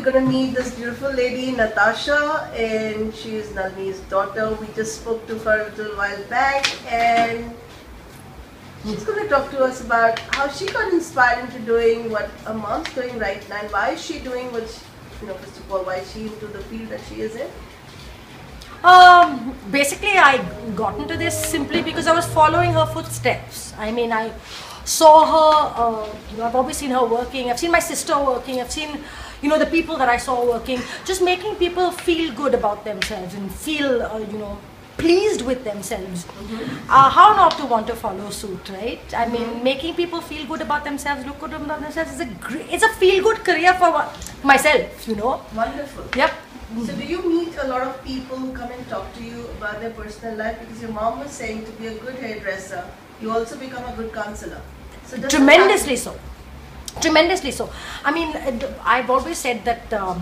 we're going to meet this beautiful lady, Natasha, and she is Nalini's daughter. We just spoke to her a little while back, and she's going to talk to us about how she got inspired into doing what her mom's doing right now, and why is she doing what, first of all, why is she into the field that she is in? Basically, I got into this simply because I was following her footsteps. I mean, I saw her, I've always seen her working, I've seen my sister working, I've seen, the people that I saw working, just making people feel good about themselves and feel, pleased with themselves. How not to want to follow suit, right? I mean, making people feel good about themselves, look good about themselves it's a feel-good career for myself, Wonderful. Yep. So do you meet a lot of people who come and talk to you about their personal life? Because your mom was saying to be a good hairdresser, you also become a good counselor. So tremendously so. Tremendously so. I mean, I've always said that to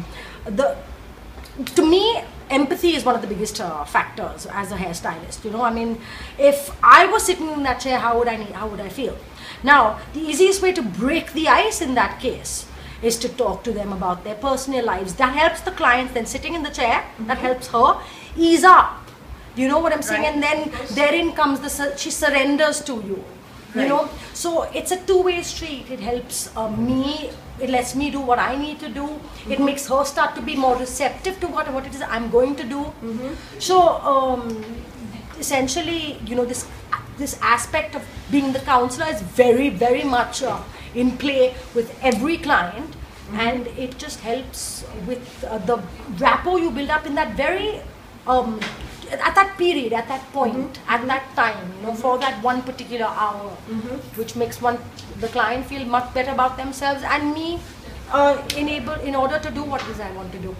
me, empathy is one of the biggest factors as a hairstylist. I mean, if I was sitting in that chair, how would I feel? Now, the easiest way to break the ice in that case is to talk to them about their personal lives. That helps the client then sitting in the chair, that helps her ease up. Do you know what I'm saying? Right. And then therein comes she surrenders to you. Right. So it's a two-way street. It helps me, it lets me do what I need to do. It makes her start to be more receptive to what it is I'm going to do. So essentially, this aspect of being the counselor is very, very much in play with every client, and it just helps with the rapport you build up in that very at that period, at that point, at that time, for that one particular hour, which makes the client feel much better about themselves, and me in order to do what it is I want to do.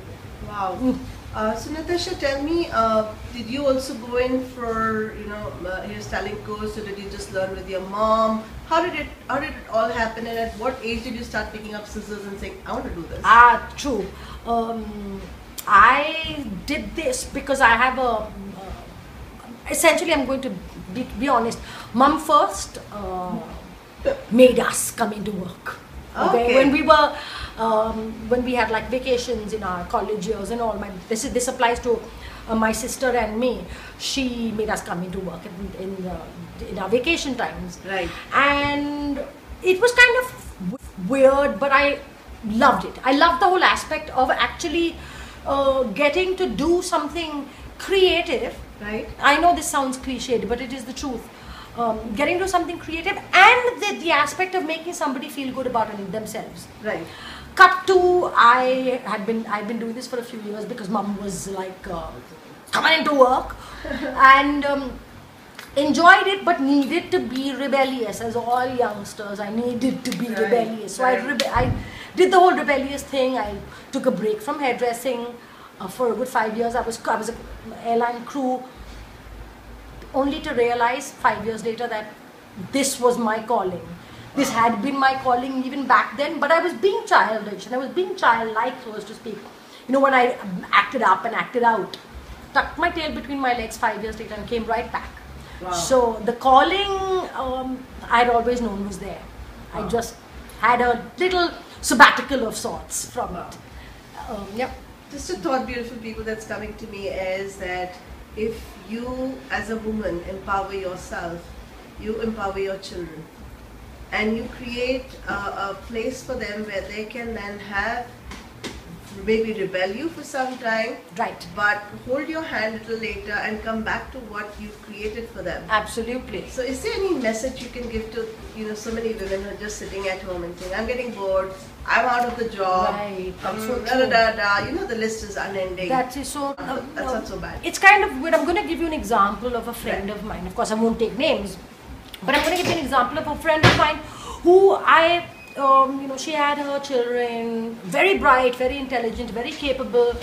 Wow. So Natasha, tell me, did you also go in for hairstyling course, or did you just learn with your mom? How did it all happen, and at what age did you start picking up scissors and saying, I want to do this? True. I did this because I have essentially I'm going to be honest, mom first made us come into work. Okay. When we had like vacations in our college years and all, this applies to my sister and me. She made us come into work in our vacation times. Right. And it was kind of weird, but I loved it. I loved the whole aspect of actually getting to do something creative. Right. I know this sounds cliched, but it is the truth. Getting to something creative, and the aspect of making somebody feel good about themselves. Right. Cut to, I've been doing this for a few years because mom was like coming into work and enjoyed it, but needed to be rebellious. As all youngsters, I needed to be rebellious. So I did the whole rebellious thing. I took a break from hairdressing for a good 5 years. I was an airline crew, only to realize 5 years later that this was my calling. This had been my calling even back then, but I was being childish and I was being childlike, so as to speak. When I acted up and acted out, tucked my tail between my legs 5 years later and came right back. Wow. So the calling I'd always known was there. I just had a little sabbatical of sorts from it. Yep. Just a thought, beautiful people, that's coming to me is that if you as a woman empower yourself, you empower your children, and you create a place for them where they can then have, maybe rebel you for some time, Right. but hold your hand a little later and come back to what you've created for them. Absolutely. So is there any message you can give to so many women who are just sitting at home and saying, I'm getting bored, I'm out of the job, Right. The list is unending. That is so. That's not so bad. It's kind of weird. I'm going to give you an example of a friend of mine. Of course, I won't take names, but I'm going to give you an example of a friend of mine who she had her children, very bright, very intelligent, very capable,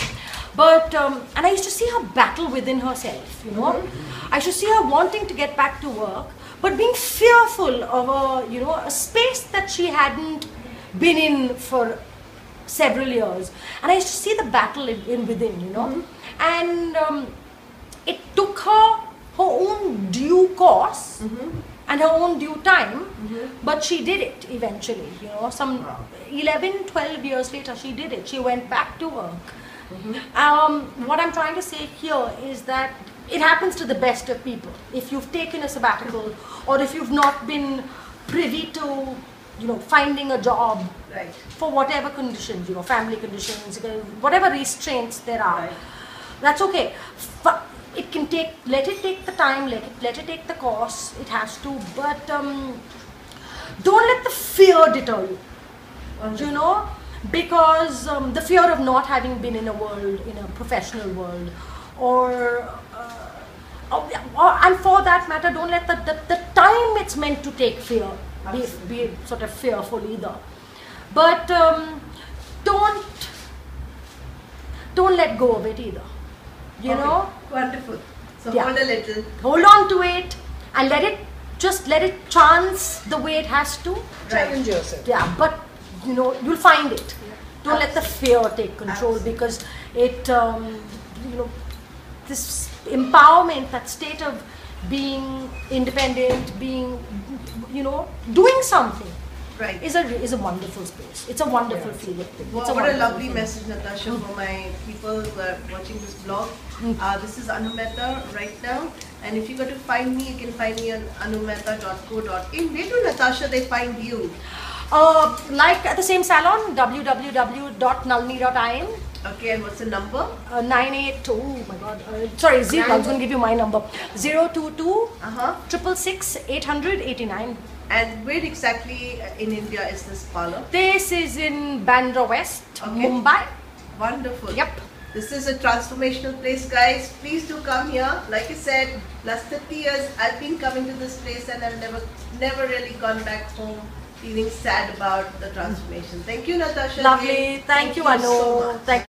but and I used to see her battle within herself. I used to see her wanting to get back to work, but being fearful of a space that she hadn't been in for several years, and I used to see the battle within, and it took her own due course and her own due time, but she did it eventually, you know, some 11, 12 years later she did it. She went back to work. What I'm trying to say here is that it happens to the best of people. If you've taken a sabbatical, or if you've not been privy to, you know, finding a job, Right. for whatever conditions, you know, family conditions, whatever restraints there are, Right. that's okay. It can take, let it take the time, let it take the course, it has to, but don't let the fear deter you, you know, because the fear of not having been in a world, in a professional world, or and for that matter, don't let the time it's meant to take fear be sort of fearful either. But don't let go of it either, you know. Wonderful. So Yeah. hold a little. Hold on to it and let it chance the way it has to. Challenge yourself. Yeah, but you know, you'll find it. Don't let the fear take control, because it, you know, this empowerment, that state of being independent, being, you know, doing something, Right. is a wonderful space. It's a wonderful feeling. Well, It's a what a wonderful lovely feeling. message, Natasha, for my people who are watching this blog. This is Mehta right now, and if you go to find me, you can find me on anumehta.co.in. Where do, Natasha, they find you? Like at the same salon, www.nalini.in. Okay, and what's the number? 98, oh my god, sorry, zero, I was going to give you my number. 022 Uh-huh. 666 889. And where exactly in India is this parlor? This is in Bandra West, Okay. Mumbai. Wonderful. Yep. This is a transformational place, guys. Please do come here. Like I said, last 30 years I've been coming to this place, and I've never really gone back home feeling sad about the transformation. Thank you, Natasha. Lovely. Thank you, Anu. So much. Thank